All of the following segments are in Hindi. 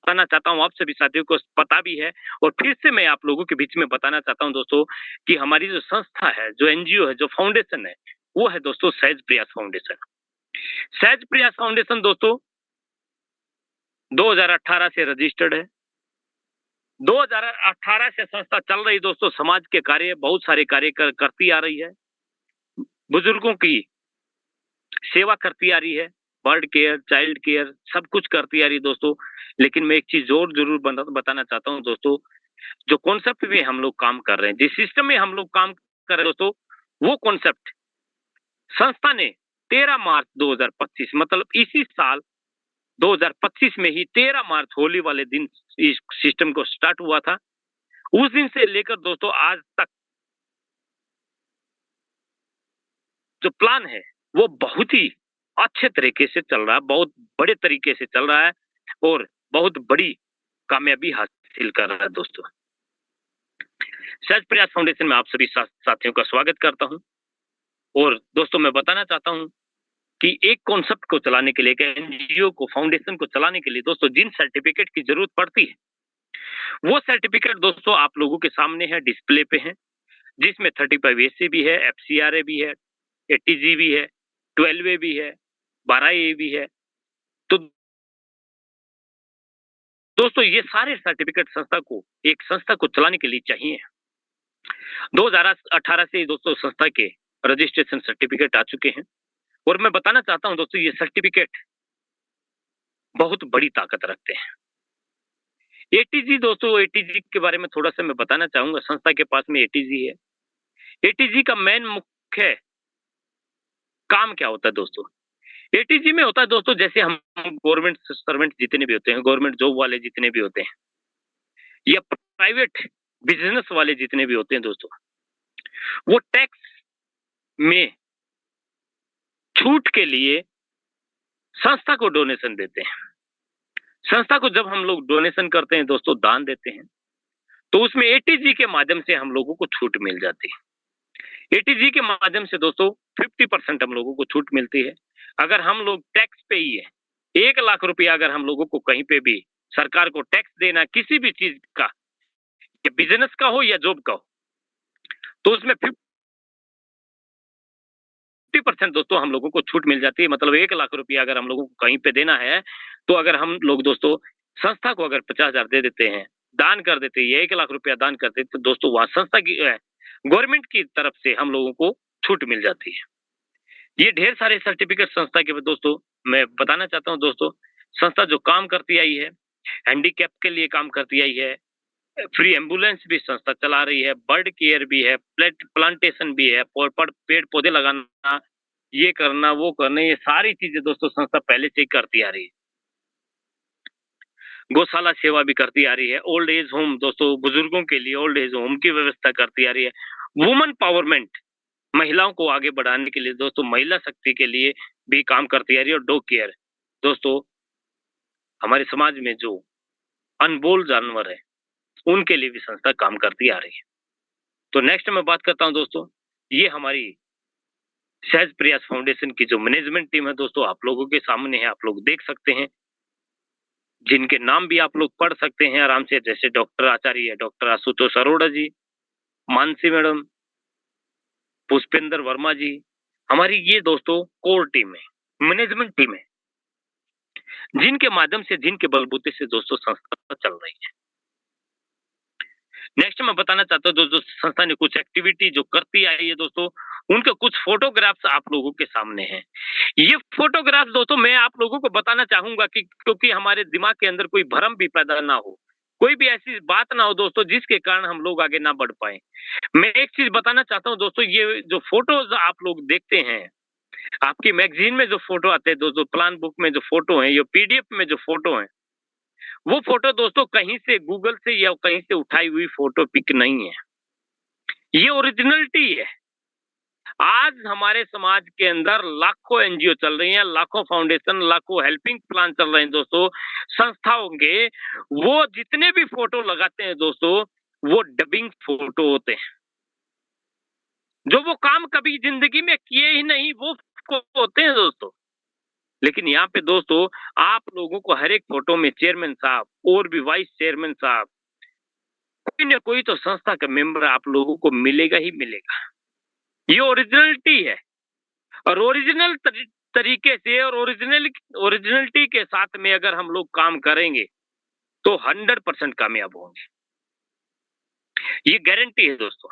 बताना चाहता हूँ, आप सभी साथियों को पता भी है और फिर से मैं आप लोगों के बीच में बताना चाहता हूँ दोस्तों कि हमारी जो संस्था है, जो एनजीओ है, जो फाउंडेशन है, वो है दोस्तों सहज प्रयास फाउंडेशन। सहज प्रयास फाउंडेशन दोस्तों 2018 से रजिस्टर्ड है। 2018 से संस्था चल रही दोस्तों, समाज के कार्य बहुत सारे कार्य करती आ रही है। बुजुर्गों की सेवा करती आ रही है, बर्ड केयर, चाइल्ड केयर सब कुछ करती आ रही है दोस्तों। लेकिन मैं एक चीज़ और ज़रूर बताना चाहता हूँ दोस्तों, जो कॉन्सेप्ट में हम लोग काम कर रहे हैं, जिस सिस्टम में हम लोग काम कर रहे हैं दोस्तों, वो कॉन्सेप्ट संस्था ने 13 मार्च 2025 मतलब इसी साल 2025 में ही 13 मार्च होली वाले दिन इस सिस्टम को स्टार्ट हुआ था। उस दिन से लेकर दोस्तों आज तक जो प्लान है, वो बहुत ही अच्छे तरीके से चल रहा है, बहुत बड़े तरीके से चल रहा है और बहुत बड़ी कामयाबी हासिल कर रहा है दोस्तों। सहज प्रयास फाउंडेशन में आप सभी साथियों का स्वागत करता हूँ और दोस्तों मैं बताना चाहता हूँ कि एक कॉन्सेप्ट को चलाने के लिए, एक एनजीओ को, फाउंडेशन को चलाने के लिए दोस्तों जिन सर्टिफिकेट की जरूरत पड़ती है, वो सर्टिफिकेट दोस्तों आप लोगों के सामने है, डिस्प्ले पे है, जिसमें 35 एसी भी है, एफसीआरए भी है, एटीजी भी है, 12 ए भी है, 12 ए भी है। तो दोस्तों ये सारे सर्टिफिकेट एक संस्था को चलाने के लिए चाहिए। 2018 से दोस्तों संस्था के रजिस्ट्रेशन सर्टिफिकेट आ चुके हैं और मैं बताना चाहता हूं दोस्तों, ये सर्टिफिकेट बहुत बड़ी ताकत रखते हैं। एटीजी दोस्तों, एटीजी के बारे में थोड़ा सा मैं बताना चाहूंगा। संस्था के पास में एटीजी है। एटीजी का मेन मुख्य काम क्या होता है दोस्तों? एटीजी में होता है दोस्तों, जैसे हम गवर्नमेंट सर्वेंट जितने भी होते हैं, गवर्नमेंट जॉब वाले जितने भी होते हैं या प्राइवेट बिजनेस वाले जितने भी होते हैं दोस्तों, वो टैक्स में छूट के लिए संस्था को डोनेशन देते हैं। संस्था को जब हम लोग डोनेशन करते हैं दोस्तों, दान देते हैं, तो उसमें एटीजी के माध्यम से हम लोगों को छूट मिल जाती है। एटीजी के माध्यम से दोस्तों 50% हम लोगों को छूट मिलती है। अगर हम लोग टैक्स पे ही है, 1 लाख रुपया अगर हम लोगों को कहीं पे भी सरकार को टैक्स देना किसी भी चीज का, या बिजनेस का हो या जॉब का हो, तो उसमें 50% दोस्तों हम लोगों को छूट मिल जाती है। मतलब 1 लाख रुपया अगर हम लोगों को कहीं पे देना है, तो अगर हम लोग दोस्तों संस्था को अगर 50,000 दे देते हैं, दान कर देते हैं, 1 लाख रुपया दान करते हैं, तो दोस्तों वहां संस्था की गवर्नमेंट की तरफ से हम लोगों को छूट मिल जाती है। ये ढेर सारे सर्टिफिकेट संस्था के दोस्तों मैं बताना चाहता हूँ दोस्तों। संस्था जो काम करती आई है, हैंडीकैप के लिए काम करती आई है, फ्री एम्बुलेंस भी संस्था चला रही है, बर्ड केयर भी है, प्लांटेशन भी है, पेड़ पौधे लगाना, ये करना वो करना, ये सारी चीजें दोस्तों संस्था पहले से ही करती आ रही है। गौशाला सेवा भी करती आ रही है। ओल्ड एज होम दोस्तों, बुजुर्गों के लिए ओल्ड एज होम की व्यवस्था करती आ रही है। वुमन पावरमेंट, महिलाओं को आगे बढ़ाने के लिए दोस्तों, महिला शक्ति के लिए भी काम करती आ रही है। और डॉग केयर दोस्तों, हमारे समाज में जो अनमोल जानवर है, उनके लिए भी संस्था काम करती आ रही है। तो नेक्स्ट मैं बात करता हूं दोस्तों, ये हमारी सहज प्रयास फाउंडेशन की जो मैनेजमेंट टीम है दोस्तों, आप लोगों के सामने है, आप लोग देख सकते हैं, जिनके नाम भी आप लोग पढ़ सकते हैं आराम से, जैसे डॉक्टर आचार्य है, डॉक्टर आशुतोष अरोड़ा जी, मानसी मैडम, पुष्पेंद्र वर्मा जी, हमारी ये दोस्तों कोर टीम है, मैनेजमेंट टीम है, जिनके माध्यम से, जिनके बलबूते से दोस्तों संस्था चल रही है। नेक्स्ट मैं बताना चाहता हूँ दोस्तों, संस्था ने कुछ एक्टिविटी जो करती आई है दोस्तों, उनके कुछ फोटोग्राफ्स आप लोगों के सामने हैं। ये फोटोग्राफ्स दोस्तों मैं आप लोगों को बताना चाहूंगा कि क्योंकि हमारे दिमाग के अंदर कोई भ्रम भी पैदा ना हो, कोई भी ऐसी बात ना हो दोस्तों जिसके कारण हम लोग आगे ना बढ़ पाए। मैं एक चीज बताना चाहता हूँ दोस्तों, ये जो फोटोज आप लोग देखते हैं, आपकी मैगजीन में जो फोटो आते हैं दोस्तों, प्लान बुक में जो फोटो है, ये पीडीएफ में जो फोटो है, वो फोटो दोस्तों कहीं से गूगल से या कहीं से उठाई हुई फोटो पिक नहीं है, ये ओरिजिनलिटी है। आज हमारे समाज के अंदर लाखों एनजीओ चल रही हैं, लाखों फाउंडेशन, लाखों हेल्पिंग प्लान चल रहे हैं दोस्तों, संस्थाओं के, वो जितने भी फोटो लगाते हैं दोस्तों, वो डबिंग फोटो होते हैं, जो वो काम कभी जिंदगी में किए ही नहीं, वो होते हैं दोस्तों। लेकिन यहाँ पे दोस्तों आप लोगों को हर एक फोटो में चेयरमैन साहब और भी वाइस चेयरमैन साहब, कोई ना कोई तो संस्था का मेंबर आप लोगों को मिलेगा ही मिलेगा। ये ओरिजिनलिटी है और ओरिजिनल तरीके से और ओरिजिनलिटी के साथ में अगर हम लोग काम करेंगे तो 100% कामयाब होंगे। ये गारंटी है दोस्तों।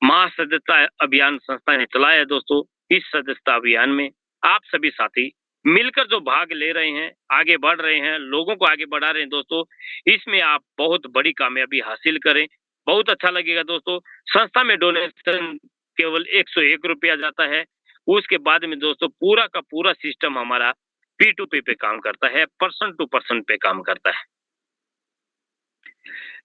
महासदस्यता अभियान संस्था ने चलाया है दोस्तों। इस सदस्यता अभियान में आप सभी साथी मिलकर जो भाग ले रहे हैं, आगे बढ़ रहे हैं, लोगों को आगे बढ़ा रहे हैं दोस्तों, इसमें आप बहुत बड़ी कामयाबी हासिल करें। बहुत अच्छा लगेगा दोस्तों। संस्था में डोनेशन केवल 101 रुपया जाता है। उसके बाद में दोस्तों पूरा का पूरा सिस्टम हमारा P2P पे काम करता है, पर्सन टू पर्सन पे काम करता है।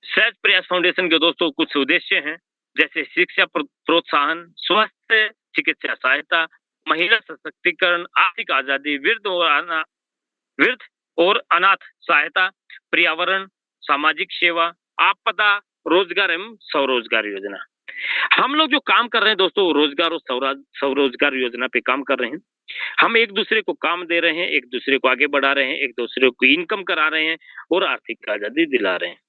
सहज प्रयास फाउंडेशन के दोस्तों कुछ उद्देश्य हैं, जैसे शिक्षा प्रोत्साहन, स्वास्थ्य चिकित्सा सहायता, महिला सशक्तिकरण, आर्थिक आजादी, वृद्ध और अनाथ सहायता, पर्यावरण, सामाजिक सेवा, आपदा, रोजगार एवं स्वरोजगार योजना। हम लोग जो काम कर रहे हैं दोस्तों, रोजगार और स्वरोजगार योजना पे काम कर रहे हैं। हम एक दूसरे को काम दे रहे हैं, एक दूसरे को आगे बढ़ा रहे हैं, एक दूसरे को इनकम करा रहे हैं और आर्थिक आजादी दिला रहे हैं।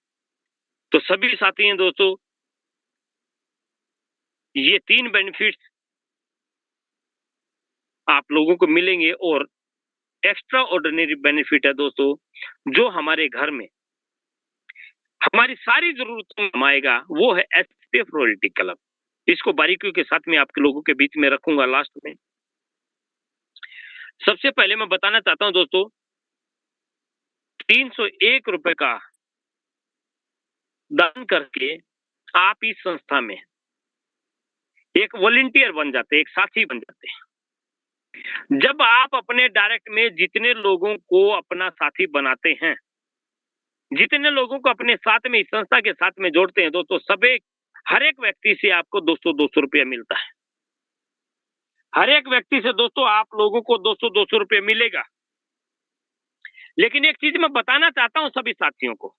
तो सभी साथी हैं दोस्तों, ये 3 बेनिफिट्स आप लोगों को मिलेंगे और एक्स्ट्रा ऑर्डिनरी बेनिफिट है दोस्तों, जो हमारे घर में हमारी सारी जरूरतों में आएगा, वो है एसपीएफ रॉयल्टी क्लब। इसको बारीकियों के साथ में आपके लोगों के बीच में रखूंगा लास्ट में। सबसे पहले मैं बताना चाहता हूं दोस्तों, 301 रुपए का दान करके आप इस संस्था में एक वॉलंटियर बन जाते हैं, एक साथी बन जाते हैं। जब आप अपने डायरेक्ट में जितने लोगों को अपना साथी बनाते हैं, जितने लोगों को अपने साथ में इस संस्था के साथ में जोड़ते हैं दोस्तों, हर एक व्यक्ति से आपको 200-200 रुपया मिलता है। हर एक व्यक्ति से दोस्तों आप लोगों को 200-200 रुपये मिलेगा। लेकिन एक चीज मैं बताना चाहता हूं सभी साथियों को,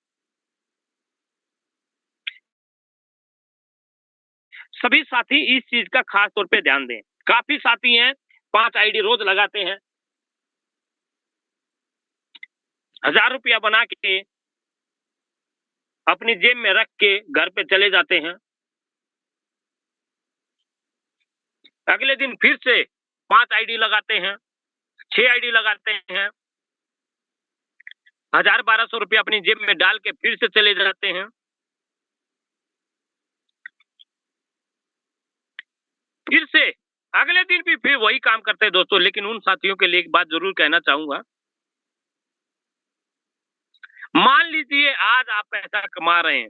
सभी साथी इस चीज का खास तौर पे ध्यान दें। काफी साथी हैं 5 आईडी रोज लगाते हैं, 1000 रुपया बना के अपनी जेब में रख के घर पे चले जाते हैं। अगले दिन फिर से 5 आईडी लगाते हैं, 6 आईडी लगाते हैं, 1000-1200 रुपया अपनी जेब में डाल के फिर से चले जाते हैं। फिर से अगले दिन भी फिर वही काम करते हैं दोस्तों। लेकिन उन साथियों के लिए एक बात जरूर कहना चाहूंगा, मान लीजिए आज आप पैसा कमा रहे हैं,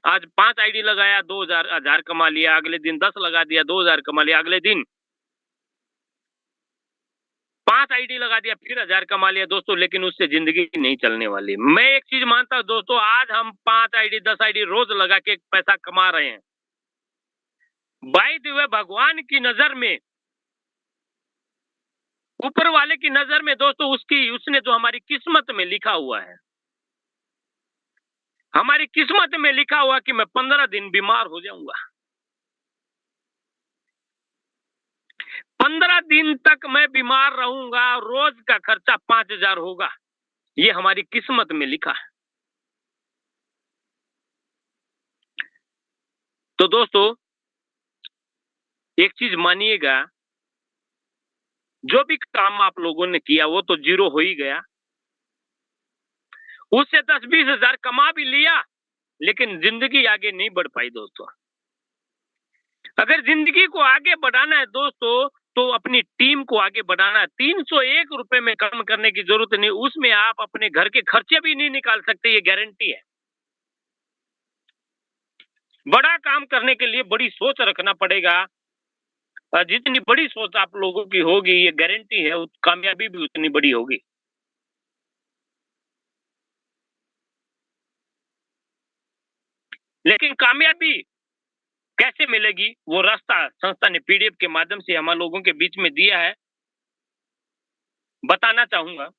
आज 5 आईडी लगाया, 2000 कमा लिया, अगले दिन 10 लगा दिया, 2000 कमा लिया, अगले दिन 5 आईडी लगा दिया, फिर 1000 कमा लिया दोस्तों। लेकिन उससे जिंदगी नहीं चलने वाली। मैं एक चीज मानता हूं दोस्तों, आज हम 5 आईडी 10 आईडी रोज लगा के पैसा कमा रहे हैं, बाय द वे भगवान की नजर में, ऊपर वाले की नजर में दोस्तों, उसने जो हमारी किस्मत में लिखा हुआ है, हमारी किस्मत में लिखा हुआ कि मैं 15 दिन बीमार हो जाऊंगा, 15 दिन तक मैं बीमार रहूंगा, रोज का खर्चा 5000 होगा, ये हमारी किस्मत में लिखा है। तो दोस्तों एक चीज मानिएगा, जो भी काम आप लोगों ने किया वो तो जीरो हो ही गया, उससे 10-20 हजार कमा भी लिया, लेकिन जिंदगी आगे नहीं बढ़ पाई दोस्तों। अगर जिंदगी को आगे बढ़ाना है दोस्तों, तो अपनी टीम को आगे बढ़ाना है। 301 रुपए में काम करने की जरूरत नहीं, उसमें आप अपने घर के खर्चे भी नहीं निकाल सकते, ये गारंटी है। बड़ा काम करने के लिए बड़ी सोच रखना पड़ेगा, जितनी बड़ी सोच आप लोगों की होगी, ये गारंटी है, कामयाबी भी उतनी बड़ी होगी। लेकिन कामयाबी कैसे मिलेगी, वो रास्ता संस्था ने पीडीएफ के माध्यम से हम लोगों के बीच में दिया है। बताना चाहूंगा,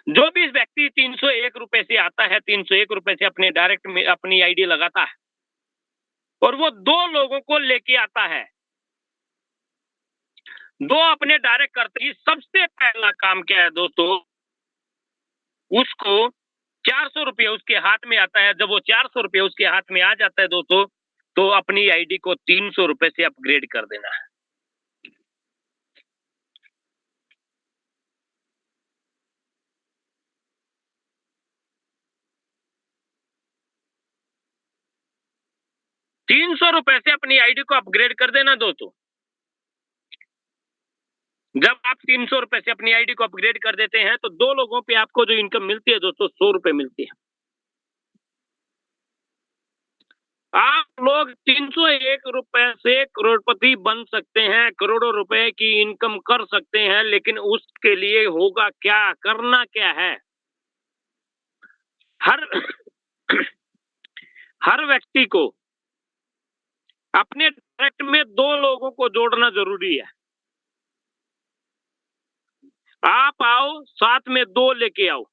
जो भी व्यक्ति 301 रुपए से आता है, 301 रुपए से अपने डायरेक्ट में अपनी आईडी लगाता है और वो 2 लोगों को लेके आता है, दो अपने डायरेक्ट करते ही सबसे पहला काम क्या है दोस्तों, उसको 400 रुपये उसके हाथ में आता है। जब वो 400 रुपये उसके हाथ में आ जाता है दोस्तों, तो अपनी आईडी को 300 रुपये से अपग्रेड कर देना है। ₹300 से अपनी आईडी को अपग्रेड कर देना दोस्तों। जब आप ₹300 से अपनी आईडी को अपग्रेड कर देते हैं, तो 2 लोगों पे आपको जो इनकम मिलती है दोस्तों, ₹100 मिलती है। आप लोग ₹301 से करोड़पति बन सकते हैं, करोड़ों रुपए की इनकम कर सकते हैं, लेकिन उसके लिए होगा क्या, करना क्या है? हर हर व्यक्ति को अपने डायरेक्ट में 2 लोगों को जोड़ना ज़रूरी है। आप आओ, साथ में 2 लेके आओ,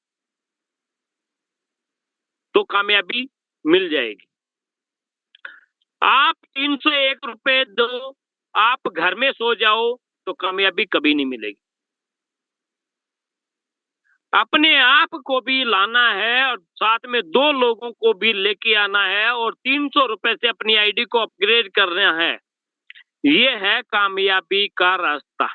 तो कामयाबी मिल जाएगी। आप ₹301 दो, आप घर में सो जाओ, तो कामयाबी कभी नहीं मिलेगी। अपने आप को भी लाना है और साथ में 2 लोगों को भी लेके आना है और ₹300 से अपनी आईडी को अपग्रेड करना है। ये है कामयाबी का रास्ता।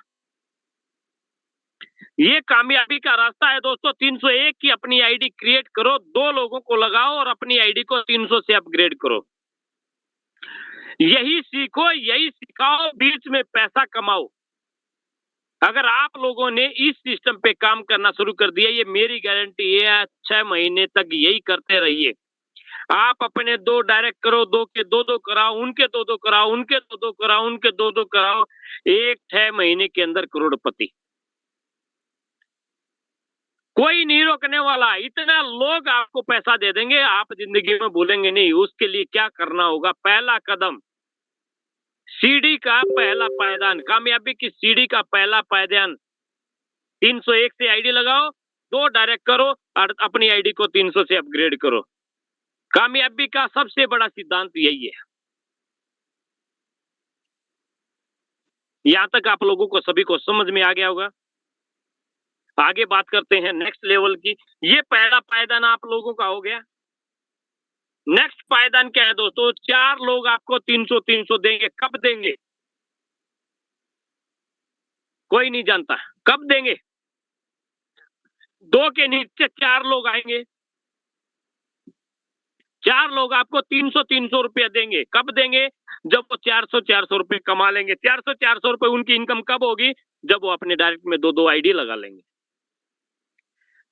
ये कामयाबी का रास्ता है दोस्तों। 301 की अपनी आईडी क्रिएट करो, 2 लोगों को लगाओ और अपनी आईडी को 300 से अपग्रेड करो। यही सीखो, यही सिखाओ, बीच में पैसा कमाओ। अगर आप लोगों ने इस सिस्टम पे काम करना शुरू कर दिया, ये मेरी गारंटी है, 6 महीने तक यही करते रहिए। आप अपने 2 डायरेक्ट करो, 2 के 2-2 कराओ, उनके 2-2 कराओ, उनके 2-2 कराओ, उनके 2-2 कराओ, 6 महीने के अंदर करोड़पति। कोई नहीं रोकने वाला, इतना लोग आपको पैसा दे देंगे, आप जिंदगी में भूलेंगे नहीं। उसके लिए क्या करना होगा? पहला कदम, सीढ़ी का पहला पायदान, कामयाबी की सीढ़ी का पहला पायदान। 301 से आईडी लगाओ, 2 डायरेक्ट करो और अपनी आईडी को 300 से अपग्रेड करो। कामयाबी का सबसे बड़ा सिद्धांत यही है। यहाँ तक आप लोगों को सभी को समझ में आ गया होगा। आगे बात करते हैं नेक्स्ट लेवल की। ये पहला पायदान आप लोगों का हो गया। नेक्स्ट पायदान क्या है दोस्तों? 4 लोग आपको 300-300 देंगे। कब देंगे? कोई नहीं जानता। कब देंगे? 2 के नीचे 4 लोग आएंगे। 4 लोग आपको 300-300 रुपया देंगे। कब देंगे? जब वो 400-400 रुपए कमा लेंगे। 400-400 रुपए उनकी इनकम कब होगी? जब वो अपने डायरेक्ट में 2-2 आईडी लगा लेंगे।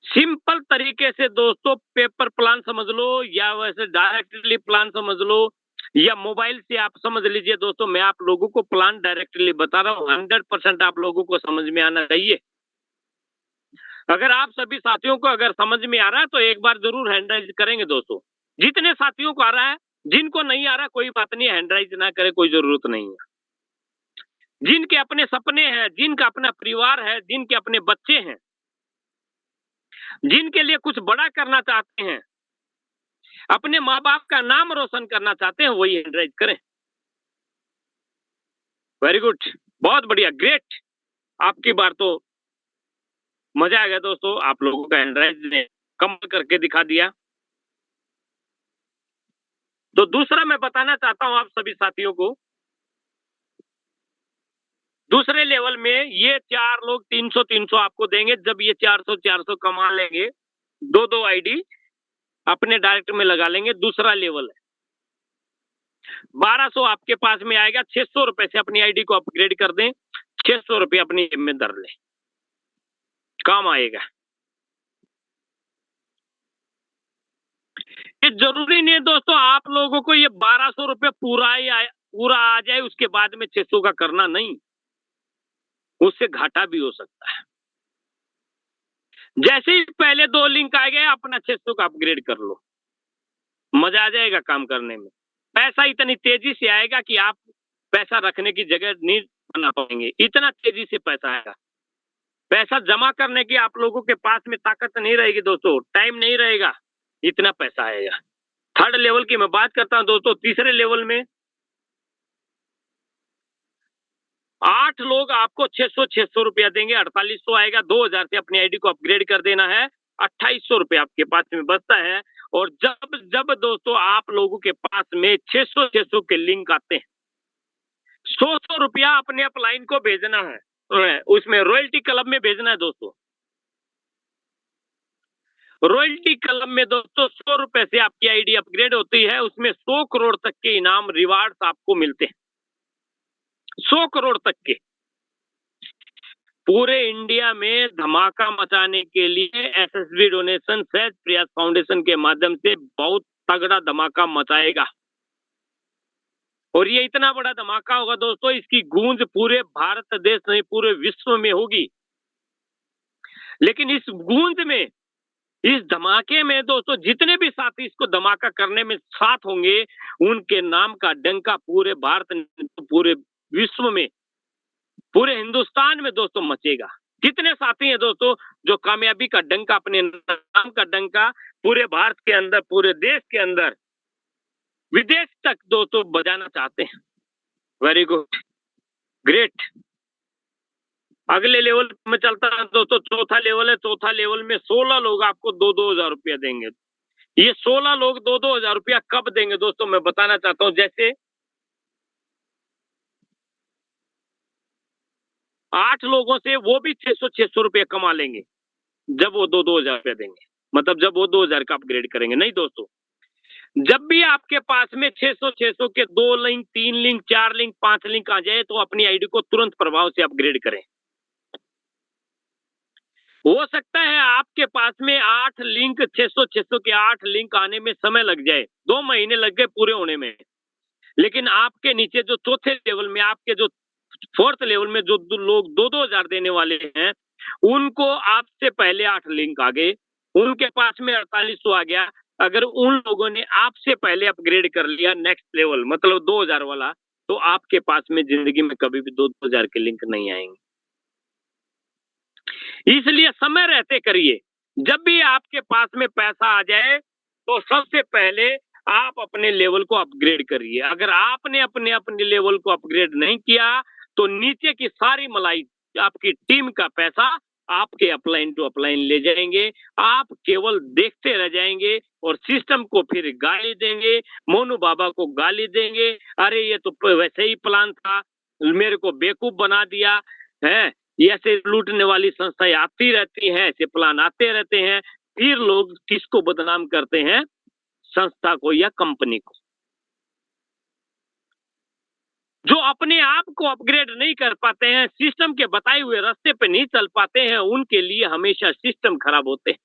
सिंपल तरीके से दोस्तों, पेपर प्लान समझ लो या वैसे डायरेक्टली प्लान समझ लो या मोबाइल से आप समझ लीजिए दोस्तों। मैं आप लोगों को प्लान डायरेक्टली बता रहा हूँ। 100% आप लोगों को समझ में आना चाहिए। अगर आप सभी साथियों को अगर समझ में आ रहा है तो एक बार जरूर हैंड राइज करेंगे दोस्तों। जितने साथियों को आ रहा है, जिनको नहीं आ रहा कोई बात नहीं, हैंड राइज ना करे, कोई जरूरत नहीं है। जिनके अपने सपने हैं, जिनका अपना परिवार है, जिनके अपने बच्चे हैं, जिनके लिए कुछ बड़ा करना चाहते हैं, अपने माँ बाप का नाम रोशन करना चाहते हैं, वही हैंड राइज करें। वेरी गुड, बहुत बढ़िया, ग्रेट। आपकी बार तो मजा आ गया दोस्तों। आप लोगों का हैंड राइज ने कमाल करके दिखा दिया। तो दूसरा मैं बताना चाहता हूं आप सभी साथियों को, दूसरे लेवल में ये 4 लोग 300-300 आपको देंगे। जब ये 400-400 कमा लेंगे, 2-2 आईडी अपने डायरेक्ट में लगा लेंगे। दूसरा लेवल है 1200 आपके पास में आएगा। 600 रुपए से अपनी आईडी को अपग्रेड कर दें, 600 रुपए अपनी जेब में धर लें, काम आएगा। ये जरूरी नहीं है दोस्तों आप लोगों को ये 1200 रुपए पूरा आ जाए, उसके बाद में 600 का करना नहीं, उससे घाटा भी हो सकता है। जैसे ही पहले 2 लिंक आ गए, अपना 600 का अपग्रेड कर लो, मजा आ जाएगा काम करने में। पैसा इतनी तेजी से आएगा कि आप पैसा रखने की जगह नहीं बना पाएंगे, इतना तेजी से पैसा आएगा। पैसा जमा करने की आप लोगों के पास में ताकत नहीं रहेगी दोस्तों, टाइम नहीं रहेगा, इतना पैसा आएगा। थर्ड लेवल की मैं बात करता हूं दोस्तों। तीसरे लेवल में 8 लोग आपको 600 रुपया देंगे, 4800 आएगा। 2000 से अपनी आईडी को अपग्रेड कर देना है, 2800 रुपया आपके पास में बचता है। और जब जब दोस्तों आप लोगों के पास में 600 के लिंक आते हैं, 100 रुपया अपने अपलाइन को भेजना है, उसमें रॉयल्टी क्लब में भेजना है दोस्तों। रॉयल्टी क्लब में दोस्तों 100 रुपए से आपकी आईडी अपग्रेड होती है, उसमें 100 करोड़ तक के इनाम रिवार्ड्स आपको मिलते हैं, 100 करोड़ तक के। पूरे इंडिया में धमाका मचाने के लिए एसएसबी डोनेशन सहज प्रयास फाउंडेशन के माध्यम से बहुत तगड़ा धमाका मचाएगा। और ये इतना बड़ा धमाका होगा दोस्तों, इसकी गूंज पूरे भारत देश नहीं पूरे विश्व में होगी। लेकिन इस गूंज में, इस धमाके में दोस्तों जितने भी साथी इसको धमाका करने में साथ होंगे, उनके नाम का डंका पूरे भारत, पूरे विश्व में, पूरे हिंदुस्तान में दोस्तों मचेगा। कितने साथी हैं दोस्तों जो कामयाबी का डंका, अपने नाम का डंका पूरे भारत के अंदर, पूरे देश के अंदर, विदेश तक दोस्तों बजाना चाहते हैं। Very good, great. अगले लेवल में चलता है दोस्तों, चौथा लेवल है। चौथा लेवल में 16 लोग आपको 2-2 हजार रुपया देंगे। ये 16 लोग 2-2 हजार रुपया कब देंगे दोस्तों, मैं बताना चाहता हूं। जैसे 8 लोगों से वो भी 600 रुपया कमा लेंगे जब वो 2-2 हजार रुपया देंगे, मतलब जब वो 2000 का अपग्रेड करेंगे। नहीं दोस्तों, जब भी आपके पास में 600 के 2 लिंक, 3 लिंक, 4 लिंक, 5 लिंक आ जाए तो अपनी आईडी को तुरंत प्रभाव से अपग्रेड करें। हो सकता है आपके पास में 8 लिंक, 600 के 8 लिंक आने में समय लग जाए, 2 महीने लग गए पूरे होने में। लेकिन आपके नीचे जो चौथे लेवल में, आपके जो 4th लेवल में जो लोग 2-2 हजार देने वाले हैं, उनको आपसे पहले 8 लिंक आ गए, उनके पास में 4800 आ गया। अगर उन लोगों ने आपसे पहले अपग्रेड कर लिया नेक्स्ट लेवल, मतलब 2000 वाला, तो आपके पास में जिंदगी में कभी भी 2-2 हजार के लिंक नहीं आएंगे। इसलिए समय रहते करिए। जब भी आपके पास में पैसा आ जाए तो सबसे पहले आप अपने लेवल को अपग्रेड करिए। अगर आपने अपने लेवल को अपग्रेड नहीं किया तो नीचे की सारी मलाई, आपकी टीम का पैसा आपके अपलाइन टू अपलाइन ले जाएंगे। आप केवल देखते रह जाएंगे और सिस्टम को फिर गाली देंगे, मोनू बाबा को गाली देंगे, अरे ये तो वैसे ही प्लान था, मेरे को बेवकूफ बना दिया है। ऐसे लूटने वाली संस्थाएं आती रहती हैं, ऐसे प्लान आते रहते हैं। फिर लोग किसको बदनाम करते हैं? संस्था को या कंपनी को। जो अपने आप को अपग्रेड नहीं कर पाते हैं, सिस्टम के बताए हुए रास्ते पे नहीं चल पाते हैं, उनके लिए हमेशा सिस्टम खराब होते हैं।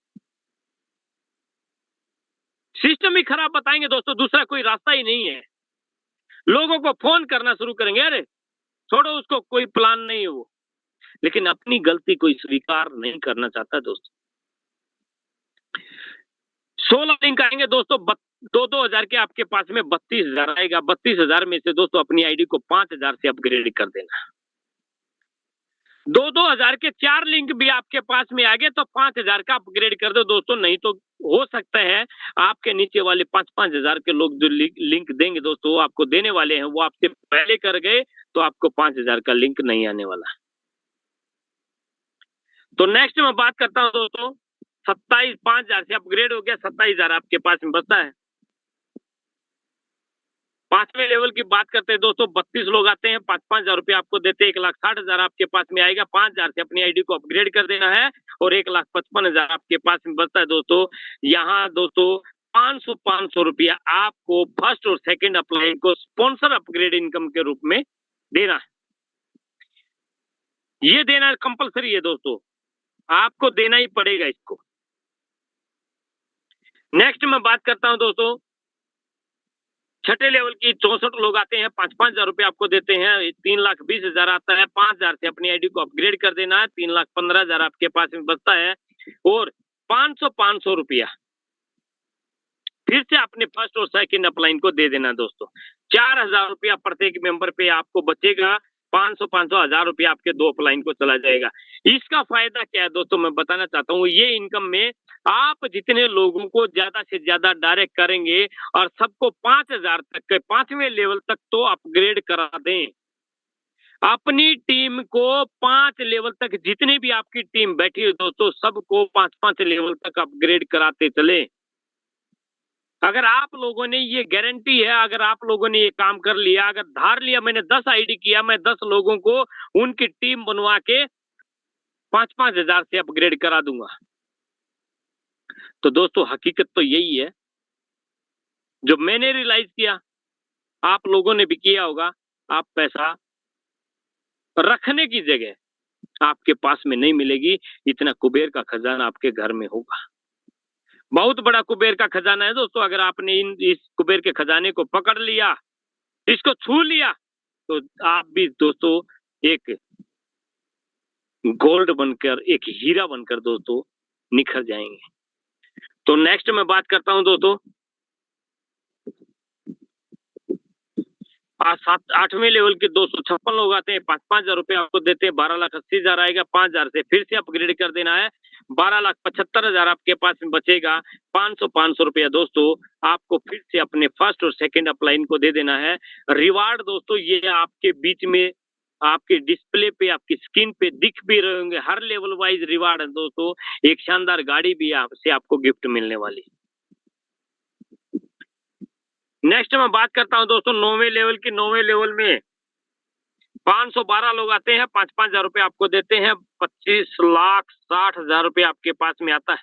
सिस्टम ही खराब बताएंगे दोस्तों, दूसरा कोई रास्ता ही नहीं है। लोगों को फोन करना शुरू करेंगे, अरे छोड़ो उसको, कोई प्लान नहीं है वो। लेकिन अपनी गलती कोई स्वीकार नहीं करना चाहता दोस्तों। 16 लिंक आएंगे दोस्तों, 2-2 हजार के आपके पास में 32 हजार आएगा। 32 हजार में से दोस्तों अपनी आईडी को 5 हजार से अपग्रेड कर देना। 2-2 हजार के 4 लिंक भी आपके पास में आ गए तो 5 हजार का अपग्रेड कर दो दोस्तों। नहीं तो हो सकता है आपके नीचे वाले 5-5 हजार के लोग जो लिंक देंगे दोस्तों, वो आपको देने वाले हैं, वो आपसे पहले कर गए तो आपको 5 हजार का लिंक नहीं आने वाला। तो नेक्स्ट मैं बात करता हूं दोस्तों, 27, 5 हजार से अपग्रेड हो गया, 27 हजार आपके पास में बचता है। 5वें लेवल की बात करते हैं दोस्तों, 32 लोग आते हैं, 5-5 हजार रुपये आपको देते हैं, 1,60,000 आपके पास में आएगा। 5 हजार से अपनी आईडी को अपग्रेड कर देना है और 1,55,000 आपके पास में बचता है दोस्तों। यहाँ दोस्तों 500 रुपया आपको फर्स्ट और सेकंड अपलाइन को स्पॉन्सर अपग्रेड इनकम के रूप में देना है। ये देना कंपलसरी है दोस्तों, आपको देना ही पड़ेगा इसको। नेक्स्ट मैं बात करता हूं दोस्तों, 6ठे लेवल की 64 लोग आते हैं, 5-5 हजार रुपये आपको देते हैं, 3,20,000 आता है। 5 हजार से अपनी आईडी को अपग्रेड कर देना है, 3,15,000 आपके पास में बचता है। और 500 रुपया फिर से अपने फर्स्ट और सेकंड अपलाइन को दे देना दोस्तों। 4,000 रुपया प्रत्येक मेंबर पे आपको बचेगा। 500 हजार रुपया आपके 2 अपलाइन को चला जाएगा। इसका फायदा क्या है दोस्तों, मैं बताना चाहता हूँ। ये इनकम में आप जितने लोगों को ज्यादा से ज्यादा डायरेक्ट करेंगे और सबको 5 हजार तक के 5वें लेवल तक तो अपग्रेड करा दें, अपनी टीम को 5 लेवल तक, जितनी भी आपकी टीम बैठी है दोस्तों, सबको 5-5 लेवल तक अपग्रेड कराते चले। अगर आप लोगों ने ये गारंटी है, अगर आप लोगों ने ये काम कर लिया, अगर धार लिया, मैंने 10 आईडी किया, मैं 10 लोगों को उनकी टीम बनवा के 5-5 हजार से अपग्रेड करा दूंगा। तो दोस्तों हकीकत तो यही है, जो मैंने रियलाइज किया, आप लोगों ने भी किया होगा। आप पैसा रखने की जगह आपके पास में नहीं मिलेगी, इतना कुबेर का खजाना आपके घर में होगा। बहुत बड़ा कुबेर का खजाना है दोस्तों। अगर आपने इस कुबेर के खजाने को पकड़ लिया, इसको छू लिया, तो आप भी दोस्तों एक गोल्ड बनकर, एक हीरा बनकर दोस्तों निखर जाएंगे। तो नेक्स्ट मैं बात करता हूं दोस्तों, 8वें लेवल के 256 लोग आते हैं, 5-5 हजार रुपए आपको देते हैं, 12,80,000 आएगा। 5 हजार से फिर से अपग्रेड कर देना है, 12,75,000 आपके पास में बचेगा। 500 रुपया दोस्तों आपको फिर से अपने फर्स्ट और सेकंड अपलाइन को दे देना है। रिवार्ड दोस्तों ये आपके बीच में, आपके डिस्प्ले पे, आपकी स्क्रीन पे दिख भी रहे होंगे। हर लेवल वाइज रिवार्ड है दोस्तों। एक शानदार गाड़ी भी आपसे आपको गिफ्ट मिलने वाली। नेक्स्ट मैं बात करता हूं दोस्तों 9वें लेवल की। 9वें लेवल में 512 लोग आते हैं, 5-5 हजार रुपए आपको देते हैं, 25,60,000 रुपए आपके पास में आता है।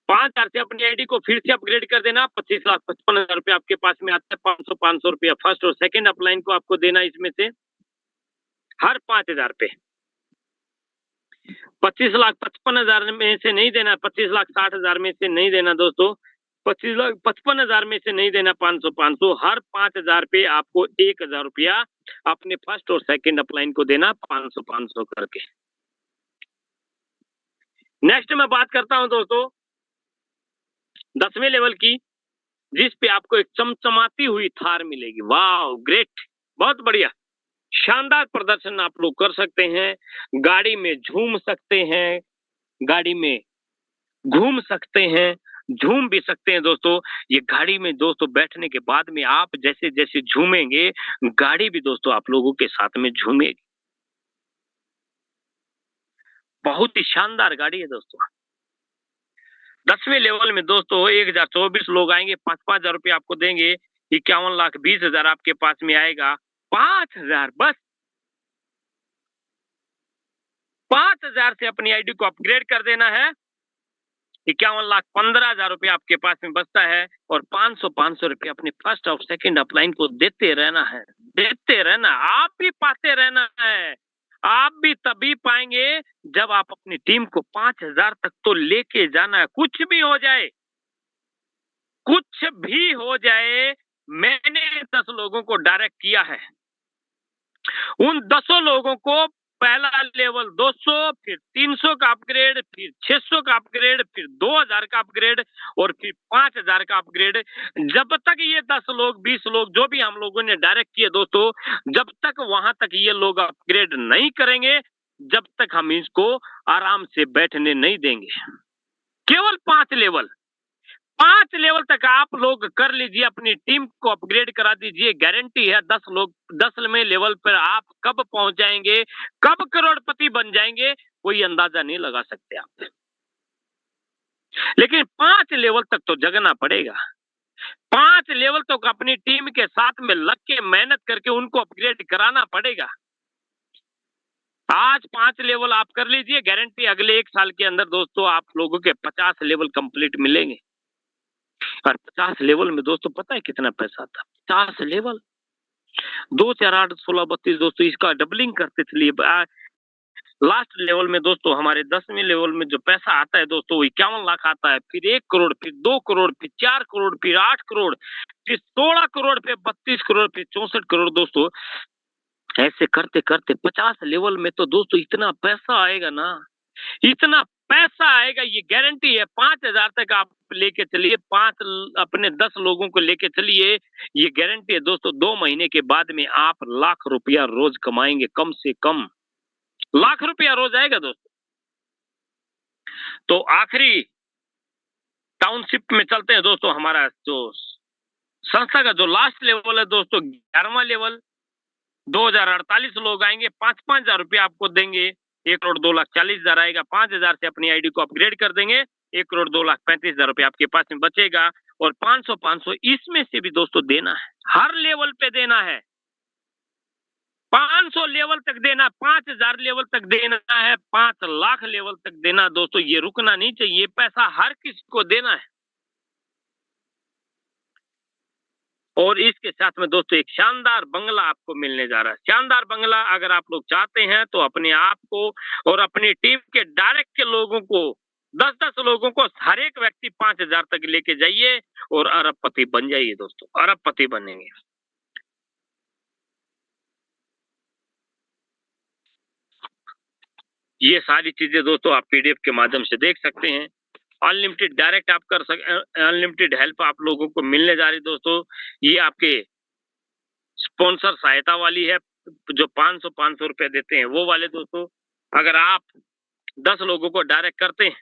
5 हजार से अपनी आईडी को फिर से अपग्रेड कर देना, 25,55,000 रुपए आपके पास में आता है। 500 रुपया फर्स्ट और सेकंड अपलाइन को आपको देना, इसमें से हर 5 हजार पे 25,55,000 में से नहीं देना, 25,60,000 में से नहीं देना दोस्तों, 25,55,000 में से नहीं देना। 500 हर 5 हजार पे आपको 1,000 रुपया अपने फर्स्ट और सेकंड अपलाइन को देना, 500 करके। नेक्स्ट मैं बात करता हूं दोस्तों 10वें लेवल की, जिस पे आपको एक चमचमाती हुई थार मिलेगी। वाह ग्रेट, बहुत बढ़िया, शानदार प्रदर्शन आप लोग कर सकते हैं। गाड़ी में झूम सकते हैं, गाड़ी में घूम सकते हैं, झूम भी सकते हैं दोस्तों। ये गाड़ी में दोस्तों बैठने के बाद में आप जैसे जैसे झूमेंगे, गाड़ी भी दोस्तों आप लोगों के साथ में झूमेगी। बहुत ही शानदार गाड़ी है दोस्तों। 10वें लेवल में दोस्तों 1024 लोग आएंगे, 5-5 हजार रुपये आपको देंगे, 51,20,000 आपके पास में आएगा। 5 हजार, बस 5 हजार से अपनी आईडी को अपग्रेड कर देना है, 51,15,000 रुपये आपके पास में बचता है। और 500 रुपये अपने फर्स्ट और सेकंड अपलाइन को देते रहना है, देते रहना। आप भी पाते रहना है, आप भी तभी पाएंगे जब आप अपनी टीम को 5 हजार तक तो लेके जाना है। कुछ भी हो जाए, कुछ भी हो जाए, मैंने 10 लोगों को डायरेक्ट किया है। उन 10 लोगों को पहला लेवल 200, फिर 300 का अपग्रेड, फिर 600 का अपग्रेड, फिर 2000 का अपग्रेड और फिर 5000 का अपग्रेड। जब तक ये 10 लोग 20 लोग जो भी हम लोगों ने डायरेक्ट किए दोस्तों, जब तक वहां तक ये लोग अपग्रेड नहीं करेंगे, जब तक हम इसको आराम से बैठने नहीं देंगे। केवल 5 लेवल तक आप लोग कर लीजिए, अपनी टीम को अपग्रेड करा दीजिए। गारंटी है 10 लोग 10वें लेवल पर आप कब पहुंच जाएंगे, कब करोड़पति बन जाएंगे, कोई अंदाजा नहीं लगा सकते आप। लेकिन 5 लेवल तक तो जगना पड़ेगा। 5 लेवल तक अपनी टीम के साथ में लग के मेहनत करके उनको अपग्रेड कराना पड़ेगा। आज 5 लेवल आप कर लीजिए, गारंटी अगले 1 साल के अंदर दोस्तों आप लोगों के 50 लेवल कंप्लीट मिलेंगे। और 50 लेवल में दोस्तों पता है कितना पैसा आता? 50 लेवल 2 4 8 16 32 दोस्तों, इसका डबलिंग करते चलिए। लास्ट लेवल में दोस्तों हमारे 10वें लेवल में जो पैसा आता है दोस्तों, वो 51 लाख आता है, फिर 1 करोड़, फिर 2 करोड़, फिर 4 करोड़, फिर 8 करोड़, फिर 16 करोड़, फिर 32 करोड़, फिर 64 करोड़ दोस्तों। ऐसे करते करते 50 लेवल में तो दोस्तों इतना पैसा आएगा ना, इतना पैसा आएगा, ये गारंटी है। 5 हजार तक आप लेके चलिए, 5 अपने 10 लोगों को लेके चलिए, ये गारंटी है दोस्तों। 2 महीने के बाद में आप लाख रुपया रोज कमाएंगे, कम से कम लाख रुपया रोज आएगा दोस्तों। तो आखिरी टाउनशिप में चलते हैं दोस्तों, हमारा जो संस्था का जो लास्ट लेवल है दोस्तों 11वां लेवल, 2048 लोग आएंगे, 5-5 हजार रुपया आपको देंगे। 1,02,40,000 आएगा, 5,000 से अपनी आईडी को अपग्रेड कर देंगे, 1,02,35,000 रुपया आपके पास में बचेगा। और 500 इसमें से भी दोस्तों देना है, हर लेवल पे देना है। 500 लेवल तक देना, 5,000 लेवल तक देना है, 5 लाख लेवल तक देना दोस्तों। ये रुकना नहीं चाहिए, पैसा हर किसी को देना है। और इसके साथ में दोस्तों एक शानदार बंगला आपको मिलने जा रहा है। शानदार बंगला अगर आप लोग चाहते हैं तो अपने आप को और अपनी टीम के डायरेक्ट के लोगों को 10-10 लोगों को हर एक व्यक्ति 5,000 तक लेके जाइए और अरबपति बन जाइए दोस्तों, अरबपति बनेंगे। ये सारी चीजें दोस्तों आप पीडीएफ के माध्यम से देख सकते हैं। अनलिमिटेड डायरेक्ट आप कर सकते, अनलिमिटेड हेल्प आप लोगों को मिलने जा रही दोस्तों। ये आपके स्पॉन्सर सहायता वाली है, जो 500 रुपए देते हैं वो वाले दोस्तों। अगर आप 10 लोगों को डायरेक्ट करते हैं,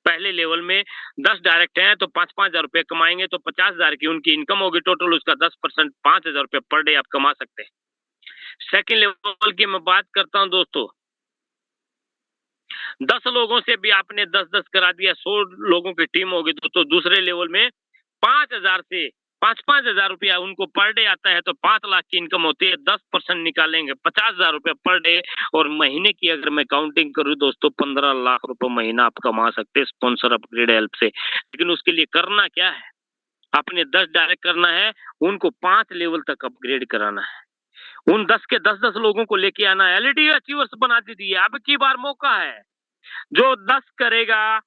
पहले लेवल में 10 डायरेक्ट हैं तो 5-5 हजार रुपए कमाएंगे, तो 50,000 की उनकी इनकम होगी टोटल, उसका 10% 5,000 रुपए पर डे आप कमा सकते हैं। सेकेंड लेवल की मैं बात करता हूं दोस्तों, 10 लोगों से भी आपने 10-10 करा दिया, 100 लोगों की टीम होगी दोस्तों। दूसरे लेवल में 5,000 से 5-5 हजार रुपया उनको पर डे आता है, तो 5 लाख की इनकम होती है। 10% निकालेंगे 50,000 रुपये पर डे, और महीने की अगर मैं काउंटिंग करूं दोस्तों 15 लाख रुपए महीना आप कमा सकते हैं स्पॉन्सर अपग्रेड हेल्प से। लेकिन उसके लिए करना क्या है, आपने 10 डायरेक्ट करना है, उनको 5 लेवल तक अपग्रेड कराना है, उन 10 के 10-10 लोगों को लेके आना है। एलईडी अचीवर्स बना दीजिए, अब की बार मौका है। जो 10 करेगा,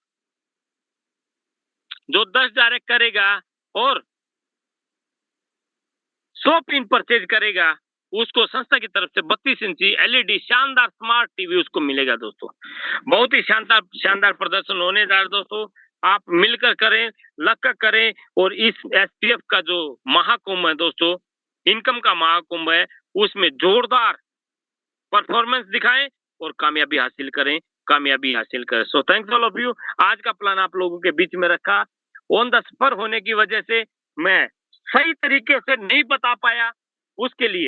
जो 10 डायरेक्ट करेगा और 100 पिन परचेज करेगा, उसको संस्था की तरफ से 32 इंची एलईडी शानदार स्मार्ट टीवी उसको मिलेगा दोस्तों। बहुत ही शानदार शानदार प्रदर्शन होने जा रहा है दोस्तों। आप मिलकर करें, लगकर करें, और इस एसपीएफ का जो महाकुंभ है दोस्तों, इनकम का महाकुंभ है, उसमें जोरदार परफॉर्मेंस दिखाएं और कामयाबी हासिल करें, कामयाबी हासिल करें। So thanks all of you. आज का प्लान आप लोगों के बीच में रखा, ऑन द स्पर होने की वजह से मैं सही तरीके से नहीं बता पाया, उसके लिए